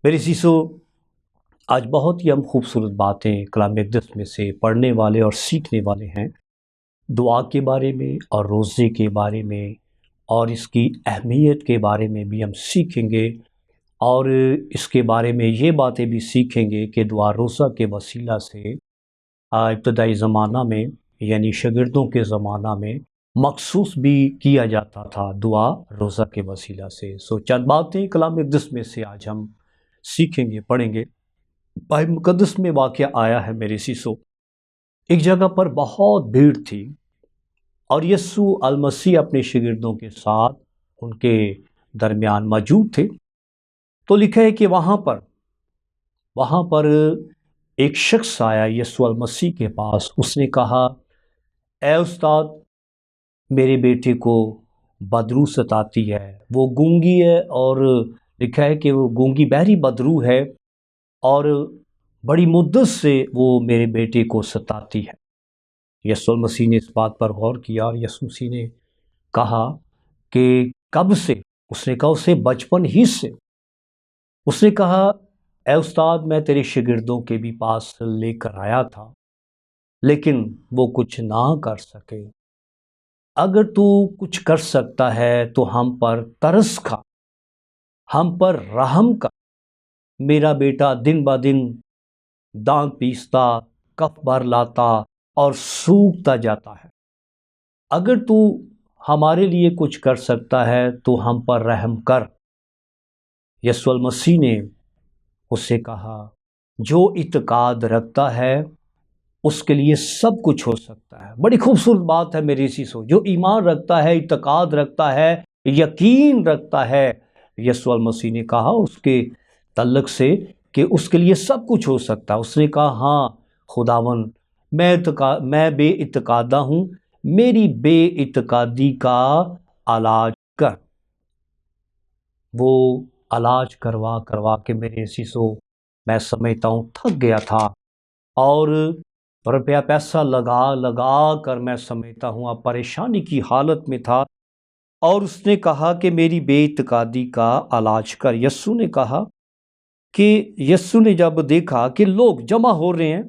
میری سیسو، آج بہت ہی ہم خوبصورت باتیں کلام اقدس میں سے پڑھنے والے اور سیکھنے والے ہیں۔ دعا کے بارے میں اور روزے کے بارے میں اور اس کی اہمیت کے بارے میں بھی ہم سیکھیں گے، اور اس کے بارے میں یہ باتیں بھی سیکھیں گے کہ دعا روزہ کے وسیلہ سے ابتدائی زمانہ میں یعنی شاگردوں کے زمانہ میں مخصوص بھی کیا جاتا تھا دعا روزہ کے وسیلہ سے۔ چند باتیں کلام اقدس میں سے آج ہم سیکھیں گے، پڑھیں گے۔ بائبل مقدس میں واقعہ آیا ہے میرے سیسو، ایک جگہ پر بہت بھیڑ تھی اور یسوع المسیح اپنے شاگردوں کے ساتھ ان کے درمیان موجود تھے۔ تو لکھا ہے کہ وہاں پر ایک شخص آیا یسوع المسیح کے پاس۔ اس نے کہا، اے استاد، میرے بیٹے کو بدرو ستاتی ہے، وہ گونگی ہے، اور لکھا ہے کہ وہ گونگی بہری بدرو ہے، اور بڑی مدت سے وہ میرے بیٹے کو ستاتی ہے۔ یسوع المسیح نے اس بات پر غور کیا اور یسوع مسیح نے کہا کہ کب سے؟ اس نے کہا اسے بچپن ہی سے۔ اس نے کہا، اے استاد، میں تیرے شاگردوں کے بھی پاس لے کر آیا تھا لیکن وہ کچھ نہ کر سکے۔ اگر تو کچھ کر سکتا ہے تو ہم پر ترس کھا، ہم پر رحم کر۔ میرا بیٹا دن با دن دانت پیستا، کف بھر لاتا اور سوکھتا جاتا ہے۔ اگر تو ہمارے لیے کچھ کر سکتا ہے تو ہم پر رحم کر۔ یسوع المسیح نے اس سے کہا، جو اعتقاد رکھتا ہے اس کے لیے سب کچھ ہو سکتا ہے۔ بڑی خوبصورت بات ہے میری سیسو، جو ایمان رکھتا ہے، اعتقاد رکھتا ہے، یقین رکھتا ہے۔ یسوع المسیح نے کہا اس کے تعلق سے کہ اس کے لیے سب کچھ ہو سکتا ہے۔ اس نے کہا، ہاں خداوند، میں بے اعتقادہ ہوں، میری بے اعتقادی کا علاج کر۔ وہ علاج کروا کے میرے سیسو میں سمجھتا ہوں تھک گیا تھا، اور روپیہ پیسہ لگا کر میں سمجھتا ہوں اب پریشانی کی حالت میں تھا، اور اس نے کہا کہ میری بے اعتقادی کا علاج کر۔ یسوع نے کہا کہ یسوع نے جب دیکھا کہ لوگ جمع ہو رہے ہیں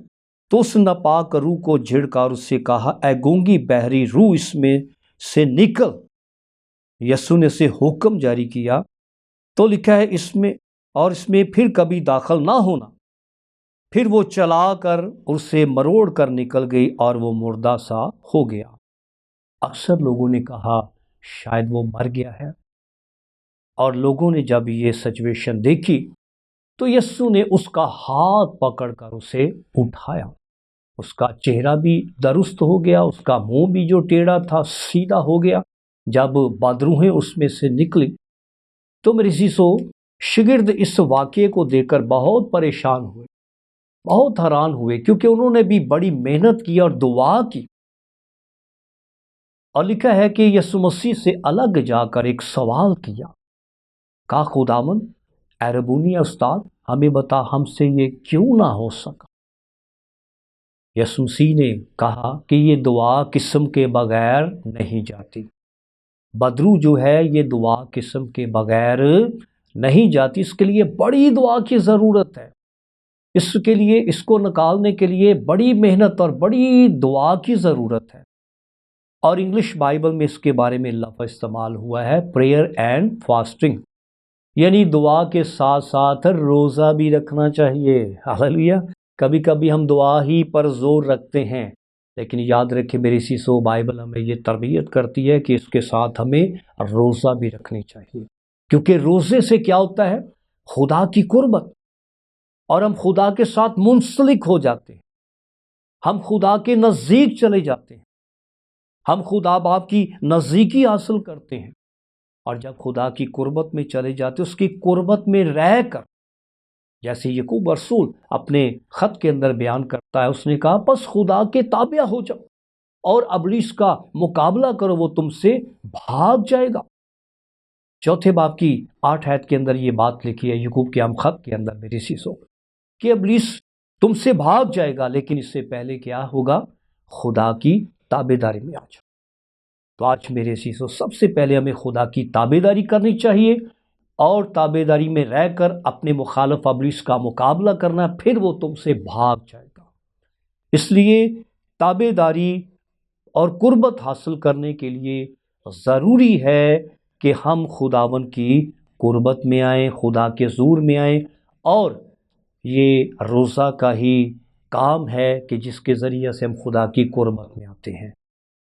تو اس ناپاک روح کو جھڑکا اور اس سے کہا، اے گونگی بہری روح، اس میں سے نکل۔ یسوع نے اسے حکم جاری کیا، تو لکھا ہے اس میں پھر کبھی داخل نہ ہونا۔ پھر وہ چلا کر اسے مروڑ کر نکل گئی اور وہ مردہ سا ہو گیا۔ اکثر لوگوں نے کہا شاید وہ مر گیا ہے، اور لوگوں نے جب یہ سچویشن دیکھی تو یسوع نے اس کا ہاتھ پکڑ کر اسے اٹھایا۔ اس کا چہرہ بھی درست ہو گیا، اس کا منہ بھی جو ٹیڑھا تھا سیدھا ہو گیا۔ جب بدروہیں اس میں سے نکلی تو میرے سیسو شاگرد اس واقعے کو دیکھ کر بہت پریشان ہوئے، بہت حیران ہوئے، کیونکہ انہوں نے بھی بڑی محنت کی اور دعا کی۔ اور لکھا ہے کہ یسوع مسیح سے الگ جا کر ایک سوال کیا، کہا، خداوند، اے ربونی استاد، ہمیں بتا ہم سے یہ کیوں نہ ہو سکا؟ یسوع مسیح نے کہا کہ یہ دعا قسم کے بغیر نہیں جاتی۔ بدرو جو ہے یہ دعا قسم کے بغیر نہیں جاتی، اس کے لیے بڑی دعا کی ضرورت ہے۔ اس کے لیے، اس کو نکالنے کے لیے بڑی محنت اور بڑی دعا کی ضرورت ہے۔ اور انگلش بائبل میں اس کے بارے میں لفظ استعمال ہوا ہے، پریئر اینڈ فاسٹنگ، یعنی دعا کے ساتھ ساتھ روزہ بھی رکھنا چاہیے۔ ہاللیلویہ۔ کبھی کبھی ہم دعا ہی پر زور رکھتے ہیں، لیکن یاد رکھیں میری سیسو، بائبل ہمیں یہ تربیت کرتی ہے کہ اس کے ساتھ ہمیں روزہ بھی رکھنی چاہیے، کیونکہ روزے سے کیا ہوتا ہے؟ خدا کی قربت، اور ہم خدا کے ساتھ منسلک ہو جاتے ہیں، ہم خدا کے نزدیک چلے جاتے ہیں، ہم خدا باپ کی نزدیکی حاصل کرتے ہیں۔ اور جب خدا کی قربت میں چلے جاتے، اس کی قربت میں رہ کر، جیسے یعقوب رسول اپنے خط کے اندر بیان کرتا ہے، اس نے کہا، پس خدا کے تابع ہو جاؤ اور ابلیس کا مقابلہ کرو، وہ تم سے بھاگ جائے گا۔ چوتھے باب کی 8 آیت کے اندر یہ بات لکھی ہے یعقوب کے ہم خط کے اندر میری سیسو، کہ ابلیس تم سے بھاگ جائے گا، لیکن اس سے پہلے کیا ہوگا؟ خدا کی تابع داری میں آ جاؤ۔ تو آج میرے سیسو، سب سے پہلے ہمیں خدا کی تابع داری کرنی چاہیے، اور تابعداری میں رہ کر اپنے مخالف ابلیس کا مقابلہ کرنا، پھر وہ تم سے بھاگ جائے گا۔ اس لیے تابعداری اور قربت حاصل کرنے کے لیے ضروری ہے کہ ہم خداوند کی قربت میں آئیں، خدا کے حضور میں آئیں، اور یہ روزہ کا ہی کام ہے کہ جس کے ذریعے سے ہم خدا کی قربت میں آتے ہیں۔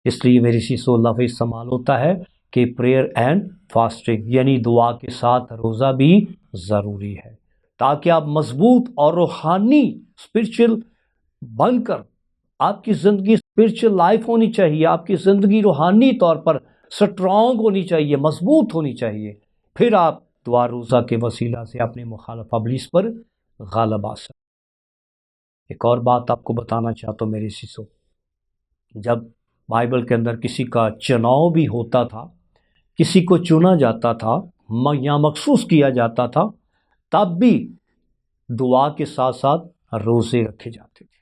اس لیے میری سیسو لفظ استعمال ہوتا ہے کہ پریئر اینڈ فاسٹنگ، یعنی دعا کے ساتھ روزہ بھی ضروری ہے، تاکہ آپ مضبوط اور روحانی اسپرچل بن کر، آپ کی زندگی اسپرچل لائف ہونی چاہیے، آپ کی زندگی روحانی طور پر سٹرونگ ہونی چاہیے، مضبوط ہونی چاہیے، پھر آپ دعا روزہ کے وسیلہ سے اپنے مخالف ابلیس پر غالب آ سکتے۔ ایک اور بات آپ کو بتانا چاہتا ہوں میری سیسو، جب بائبل کے اندر کسی کا چناؤ بھی ہوتا تھا، کسی کو چنا جاتا تھا یا مخصوص کیا جاتا تھا، تب بھی دعا کے ساتھ ساتھ روزے رکھے جاتے تھے۔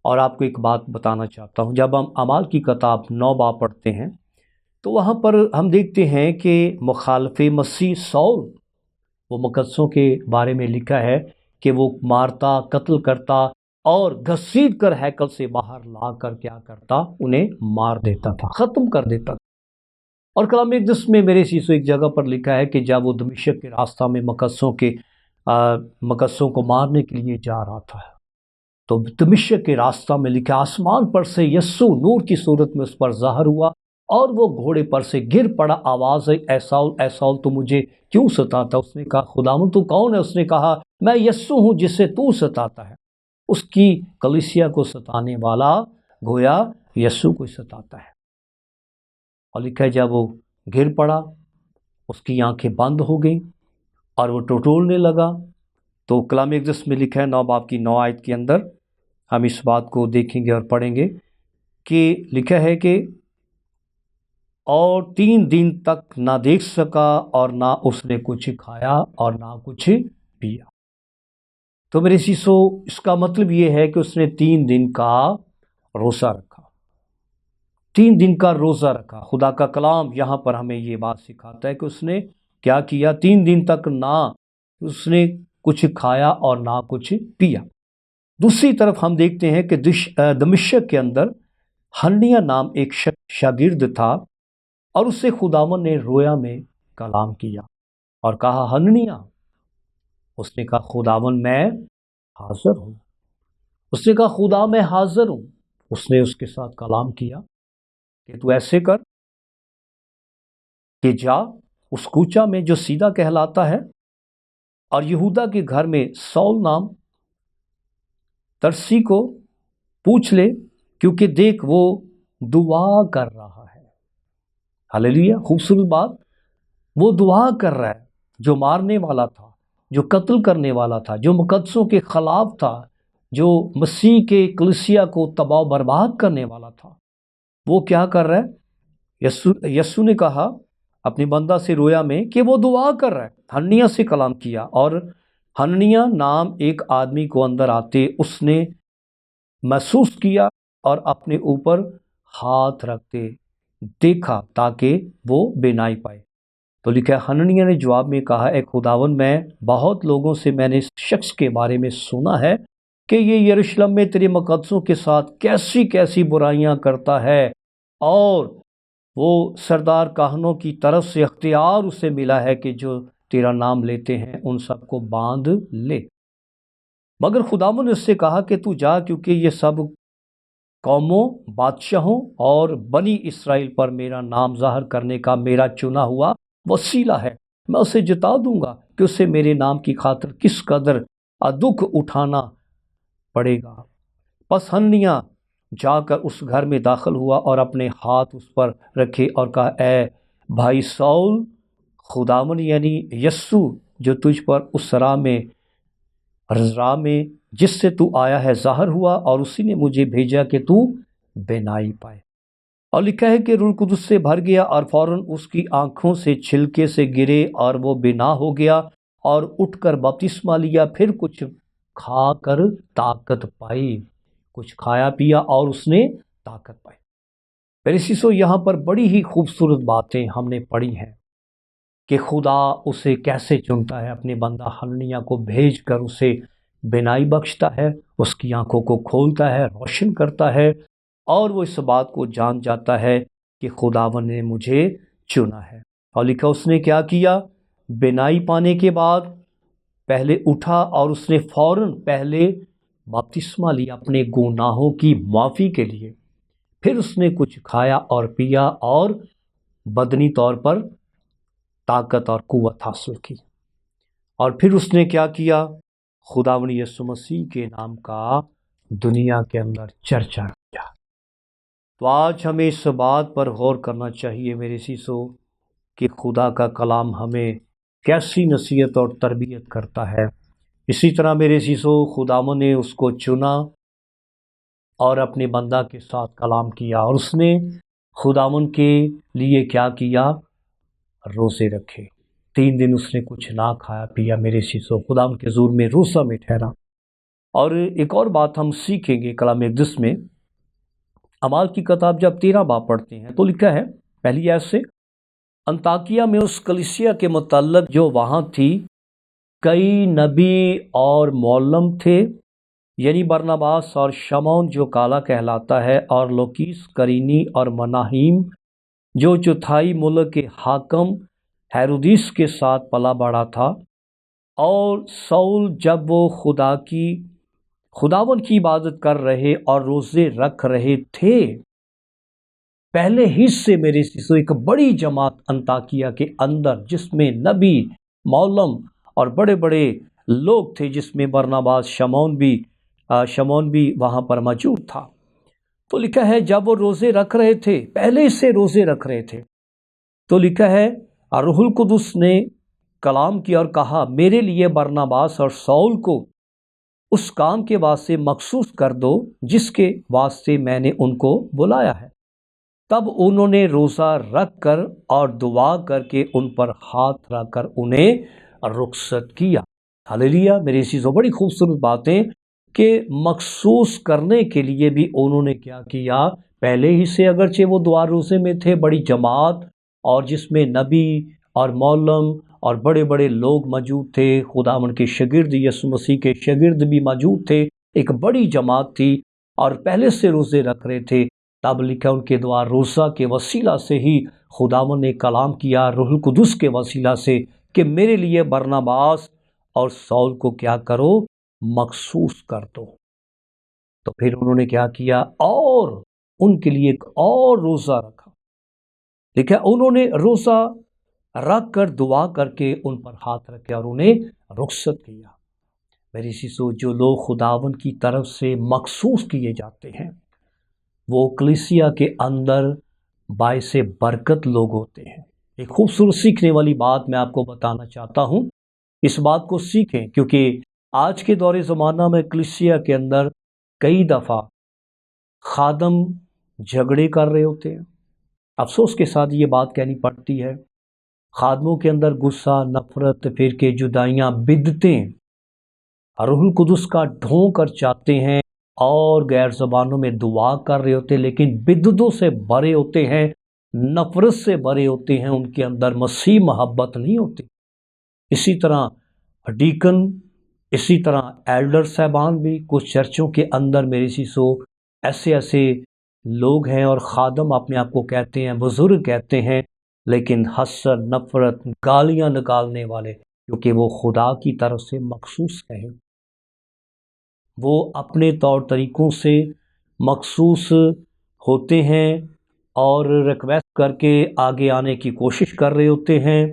اور آپ کو ایک بات بتانا چاہتا ہوں، جب ہم اعمال کی کتاب 9 باب پڑھتے ہیں تو وہاں پر ہم دیکھتے ہیں کہ مخالف مسیح سول، وہ مقدسوں کے بارے میں لکھا ہے کہ وہ مارتا، قتل کرتا اور گھسیٹ کر ہیکل سے باہر لا کر کیا کرتا، انہیں مار دیتا تھا، ختم کر دیتا تھا۔ اور کلام اقدس میں میرے سیسو ایک جگہ پر لکھا ہے کہ جب وہ دمشق کے راستہ میں مقدسوں کو مارنے کے لیے جا رہا تھا، تو دمشق کے راستہ میں لکھا آسمان پر سے یسوع نور کی صورت میں اس پر ظاہر ہوا، اور وہ گھوڑے پر سے گر پڑا، آواز آئی، اے ساؤل اے ساؤل تو مجھے کیوں ستاتا؟ اس نے کہا خداوند تو کون ہے؟ اس نے کہا میں یسوع ہوں جسے تو ستاتا ہے۔ اس کی کلیسیا کو ستانے والا گویا یسوع کو ستاتا ہے۔ اور لکھا ہے جب وہ گر پڑا، اس کی آنکھیں بند ہو گئیں اور وہ ٹٹولنے لگا۔ تو کلام اقدس میں لکھا ہے 9 باب کی 9 آیت کے اندر، ہم اس بات کو دیکھیں گے اور پڑھیں گے کہ لکھا ہے کہ اور 3 دن تک نہ دیکھ سکا اور نہ اس نے کچھ کھایا اور نہ کچھ پیا۔ تو میرے سیسو اس کا مطلب یہ ہے کہ اس نے 3 دن کا روزہ رکھا، 3 دن کا روزہ رکھا۔ خدا کا کلام یہاں پر ہمیں یہ بات سکھاتا ہے کہ اس نے کیا کیا، 3 دن تک نہ اس نے کچھ کھایا اور نہ کچھ پیا۔ دوسری طرف ہم دیکھتے ہیں کہ دمشق کے اندر حننیہ نام ایک شاگرد تھا، اور اس سے خداوند نے رویا میں کلام کیا اور کہا حننیہ۔ اس نے کہا خداوند میں حاضر ہوں۔ اس نے کہا خدا میں حاضر ہوں۔ اس نے اس کے ساتھ کلام کیا کہ تو ایسے کر کہ جا اس کوچہ میں جو سیدھا کہلاتا ہے، اور یہودا کے گھر میں سول نام ترسی کو پوچھ لے، کیونکہ دیکھ وہ دعا کر رہا ہے۔ ہلیلویا، خوبصورت بات، وہ دعا کر رہا ہے۔ جو مارنے والا تھا، جو قتل کرنے والا تھا، جو مقدسوں کے خلاف تھا، جو مسیح کے کلیسیا کو تباہ و برباد کرنے والا تھا، وہ کیا کر رہا ہے؟ یسوع نے کہا اپنی بندہ سے رویا میں کہ وہ دعا کر رہا ہے۔ حننیہ سے کلام کیا، اور حننیہ نام ایک آدمی کو اندر آتے اس نے محسوس کیا اور اپنے اوپر ہاتھ رکھتے دیکھا تاکہ وہ بینائی پائے۔ تو لکھا ہے حننیہ نے جواب میں کہا اے خداوند، میں بہت لوگوں سے میں نے اس شخص کے بارے میں سنا ہے کہ یہ یروشلم میں تیرے مقدسوں کے ساتھ کیسی کیسی برائیاں کرتا ہے، اور وہ سردار کاہنوں کی طرف سے اختیار اسے ملا ہے کہ جو تیرا نام لیتے ہیں ان سب کو باندھ لے۔ مگر خداوند نے اس سے کہا کہ تو جا، کیونکہ یہ سب قوموں، بادشاہوں اور بنی اسرائیل پر میرا نام ظاہر کرنے کا میرا چنا ہوا وسیلہ ہے۔ میں اسے جتا دوں گا کہ اسے میرے نام کی خاطر کس قدر دکھ اٹھانا پڑے گا۔ پس حننیہ جا کر اس گھر میں داخل ہوا اور اپنے ہاتھ اس پر رکھے اور کہا اے بھائی سول، خداوند یعنی یسوع جو تجھ پر اس راہ میں جس سے تو آیا ہے ظاہر ہوا، اور اسی نے مجھے بھیجا کہ تو بینائی پائے۔ اور لکھا ہے کہ روح القدس سے بھر گیا اور فوراً اس کی آنکھوں سے چھلکے سے گرے اور وہ بنا ہو گیا، اور اٹھ کر بپتسمہ لیا، پھر کچھ کھا کر طاقت پائی، کچھ کھایا پیا اور اس نے طاقت پائی۔ میرے سیسو یہاں پر بڑی ہی خوبصورت باتیں ہم نے پڑھی ہیں کہ خدا اسے کیسے چنتا ہے، اپنے بندہ حنانیہ کو بھیج کر اسے بینائی بخشتا ہے، اس کی آنکھوں کو کھولتا ہے، روشن کرتا ہے، اور وہ اس بات کو جان جاتا ہے کہ خداوند نے مجھے چنا ہے۔ اور لکھا اس نے کیا کیا، بینائی پانے کے بعد پہلے اٹھا اور اس نے فوراً پہلے بپتسمہ لیا اپنے گناہوں کی معافی کے لیے، پھر اس نے کچھ کھایا اور پیا اور بدنی طور پر طاقت اور قوت حاصل کی، اور پھر اس نے کیا کیا، خداوند یسوع مسیح کے نام کا دنیا کے اندر چرچا کیا۔ تو آج ہمیں اس بات پر غور کرنا چاہیے میرے سیسو کہ خدا کا کلام ہمیں کیسی نصیحت اور تربیت کرتا ہے۔ اسی طرح میرے سیسو خداوند نے اس کو چنا اور اپنے بندہ کے ساتھ کلام کیا، اور اس نے خداوند کے لیے کیا کیا، روزے رکھے۔ 3 دن اس نے کچھ نہ کھایا پیا میرے سیسو، خداوند کے حضور میں روزہ میں ٹھہرا۔ اور ایک اور بات ہم سیکھیں گے کلام اقدس میں، اعمال کی کتاب جب 13 باب پڑھتے ہیں تو لکھا ہے پہلی آیت سے، انطاکیہ میں اس کلیسیا کے متعلق جو وہاں تھی کئی نبی اور معلم تھے، یعنی برناباس اور شمعون جو کالا کہلاتا ہے، اور لوکیس کرینی اور مناہیم جو چوتھائی ملک کے حاکم ہیرودیس کے ساتھ پلا بڑھا تھا، اور سول جب وہ خداوند کی عبادت کر رہے اور روزے رکھ رہے تھے، پہلے ہی سے میرے سیسو ایک بڑی جماعت انطاکیہ کے اندر جس میں نبی، معلم اور بڑے بڑے لوگ تھے، جس میں برناباس شمعون بھی وہاں پر موجود تھا۔ تو لکھا ہے جب وہ روزے رکھ رہے تھے، پہلے سے روزے رکھ رہے تھے، تو لکھا ہے روح القدس نے کلام کیا اور کہا، میرے لیے برناباس اور سول کو اس کام کے واسطے مخصوص کر دو جس کے واسطے میں نے ان کو بلایا ہے۔ تب انہوں نے روزہ رکھ کر اور دعا کر کے ان پر ہاتھ رکھ کر انہیں رخصت کیا۔ ہلیلویا، میری چیزوں بڑی خوبصورت باتیں کہ مخصوص کرنے کے لیے بھی انہوں نے کیا کیا، پہلے ہی سے اگرچہ وہ دعا روزے میں تھے، بڑی جماعت اور جس میں نبی اور معلم اور بڑے بڑے لوگ موجود تھے، خداوند کے شاگرد، یسوع مسیح کے شاگرد بھی موجود تھے، ایک بڑی جماعت تھی اور پہلے سے روزے رکھ رہے تھے۔ تب لکھا ان کے دعا روزہ کے وسیلہ سے ہی خداوند نے کلام کیا روح القدس کے وسیلہ سے کہ میرے لیے برناباس اور سول کو کیا کرو، مخصوص کر دو۔ تو پھر انہوں نے کیا کیا، اور ان کے لیے ایک اور روزہ رکھا۔ لکھا انہوں نے روزہ رکھ کر دعا کر کے ان پر ہاتھ رکھے اور انہیں رخصت کیا۔ میری سیسو، جو لوگ خداوند کی طرف سے مخصوص کیے جاتے ہیں وہ کلیسیا کے اندر باعث برکت لوگ ہوتے ہیں۔ ایک خوبصورت سیکھنے والی بات میں آپ کو بتانا چاہتا ہوں، اس بات کو سیکھیں، کیونکہ آج کے دور زمانہ میں کلیسیا کے اندر کئی دفعہ خادم جھگڑے کر رہے ہوتے ہیں۔ افسوس کے ساتھ یہ بات کہنی پڑتی ہے، خادموں کے اندر غصہ، نفرت، پھر کے جدائیاں، بدعتیں روح القدس کا ڈھونگ کر چاہتے ہیں اور غیر زبانوں میں دعا کر رہے ہوتے ہیں، لیکن بدعتوں سے بھرے ہوتے ہیں، نفرت سے بھرے ہوتے ہیں، ان کے اندر مسیح محبت نہیں ہوتی۔ اسی طرح ڈیکن، اسی طرح ایلڈر صاحبان بھی کچھ چرچوں کے اندر میرے سیسو ایسے لوگ ہیں اور خادم اپنے آپ کو کہتے ہیں، بزرگ کہتے ہیں، لیکن حسد، نفرت، گالیاں نکالنے والے، کیونکہ وہ خدا کی طرف سے مخصوص ہیں، وہ اپنے طور طریقوں سے مخصوص ہوتے ہیں اور ریکویسٹ کر کے آگے آنے کی کوشش کر رہے ہوتے ہیں۔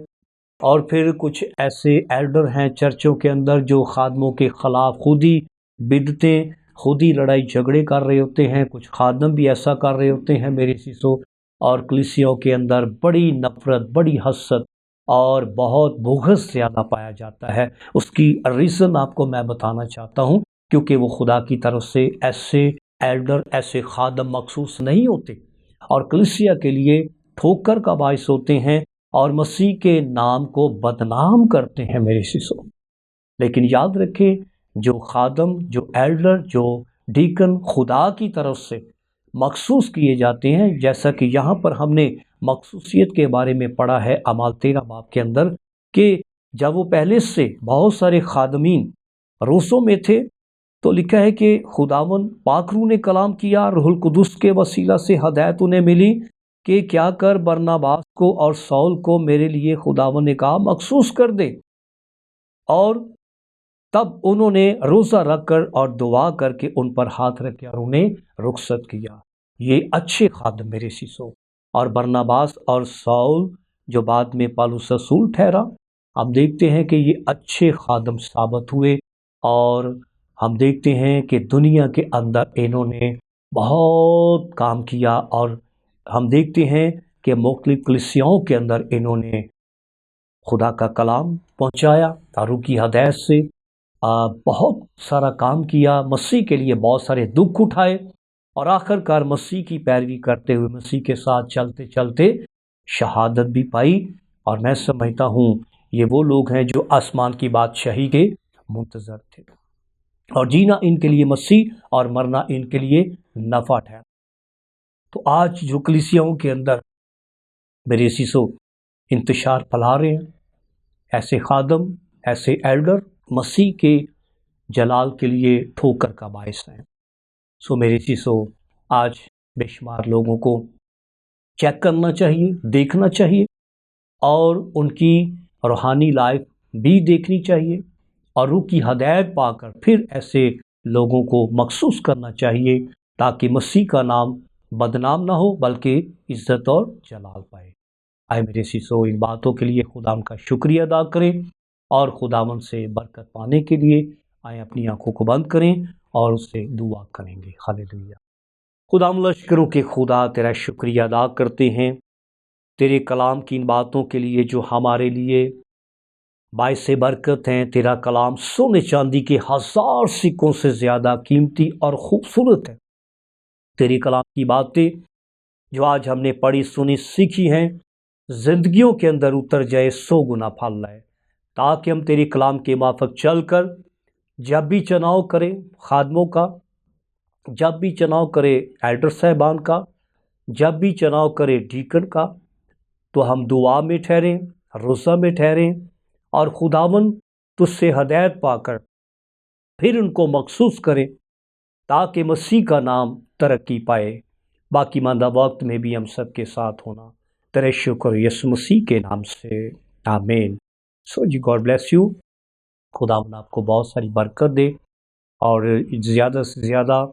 اور پھر کچھ ایسے ایلڈر ہیں چرچوں کے اندر جو خادموں کے خلاف خود ہی بدعتیں، خود ہی لڑائی جھگڑے کر رہے ہوتے ہیں۔ کچھ خادم بھی ایسا کر رہے ہوتے ہیں میرے سیسو، اور کلیسیوں کے اندر بڑی نفرت، بڑی حسد اور بہت بغض زیادہ پایا جاتا ہے۔ اس کی ریزن آپ کو میں بتانا چاہتا ہوں، کیونکہ وہ خدا کی طرف سے ایسے ایلڈر، ایسے خادم مخصوص نہیں ہوتے اور کلیسیا کے لیے ٹھوکر کا باعث ہوتے ہیں اور مسیح کے نام کو بدنام کرتے ہیں میرے سیسو۔ لیکن یاد رکھیں، جو خادم، جو ایلڈر، جو ڈیکن خدا کی طرف سے مخصوص کیے جاتے ہیں، جیسا کہ یہاں پر ہم نے مخصوصیت کے بارے میں پڑھا ہے اعمال 13 باب کے اندر، کہ جب وہ پہلے سے بہت سارے خادمین روسوں میں تھے تو لکھا ہے کہ خداوند پاک روح نے کلام کیا، روح القدس کے وسیلہ سے ہدایت انہیں ملی کہ کیا کر برناباس کو اور سول کو میرے لیے خداوند نے کہا مخصوص کر دے، اور تب انہوں نے روزہ رکھ کر اور دعا کر کے ان پر ہاتھ رکھے اور انہیں رخصت کیا۔ یہ اچھے خادم میرے سیسو، اور برناباس اور سول جو بعد میں پالوس رسول ٹھہرا، ہم دیکھتے ہیں کہ یہ اچھے خادم ثابت ہوئے، اور ہم دیکھتے ہیں کہ دنیا کے اندر انہوں نے بہت کام کیا، اور ہم دیکھتے ہیں کہ مختلف کلیسیاؤں کے اندر انہوں نے خدا کا کلام پہنچایا، روح کی ہدایت سے بہت سارا کام کیا، مسیح کے لیے بہت سارے دکھ اٹھائے، اور آخر کار مسیح کی پیروی کرتے ہوئے مسیح کے ساتھ چلتے چلتے شہادت بھی پائی۔ اور میں سمجھتا ہوں یہ وہ لوگ ہیں جو آسمان کی بادشاہی کے منتظر تھے، اور جینا ان کے لیے مسیح اور مرنا ان کے لیے نفع ٹھہرا۔ تو آج جو کلیسیاؤں کے اندر میرے سیسو انتشار پھیلا رہے ہیں، ایسے خادم، ایسے ایلڈر مسیح کے جلال کے لیے ٹھوکر کا باعث ہیں۔ سو میرے چیزوں، آج بے شمار لوگوں کو چیک کرنا چاہیے، دیکھنا چاہیے، اور ان کی روحانی لائف بھی دیکھنی چاہیے، اور روح کی ہدایت پا کر پھر ایسے لوگوں کو مخصوص کرنا چاہیے تاکہ مسیح کا نام بدنام نہ ہو بلکہ عزت اور جلال پائے۔ آئے میرے سیسو، ان باتوں کے لیے خداوند کا شکریہ ادا کریں، اور خداوند سے برکت پانے کے لیے آئے اپنی آنکھوں کو بند کریں اور اس سے دعا کریں گے۔ ہاللیلویہ۔ خداوند لشکروں کے خدا، تیرا شکریہ ادا کرتے ہیں تیرے کلام کی ان باتوں کے لیے جو ہمارے لیے باعث برکت ہیں۔ تیرا کلام سونے چاندی کے 1000 سکوں سے زیادہ قیمتی اور خوبصورت ہے۔ تیرے کلام کی باتیں جو آج ہم نے پڑھی سنی سیکھی ہیں، زندگیوں کے اندر اتر جائے، 100 گنا پھل لائے، تاکہ ہم تیرے کلام کے موافق چل کر جب بھی چناؤ کریں خادموں کا، جب بھی چناؤ کرے ایلڈر صاحبان کا، جب بھی چناؤ کرے ڈیکن کا، تو ہم دعا میں ٹھہریں، روزہ میں ٹھہریں، اور خداوند تجھ سے ہدایت پا کر پھر ان کو مخصوص کریں تاکہ مسیح کا نام ترقی پائے۔ باقی ماندہ وقت میں بھی ہم سب کے ساتھ ہونا تیرے شکر یسوع مسیح کے نام سے، آمین۔ سو جی، گاڈ بلیس یو۔ خداوند آپ کو بہت ساری برکت دے، اور زیادہ سے زیادہ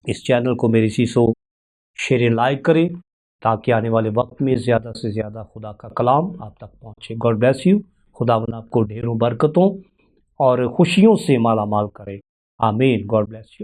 اس چینل کو میرے سیسو شیئر لائک کریں تاکہ آنے والے وقت میں زیادہ سے زیادہ خدا کا کلام آپ تک پہنچے۔ God bless you. خداوند آپ کو ڈھیروں برکتوں اور خوشیوں سے مالا مال کرے، آمین۔ God bless you.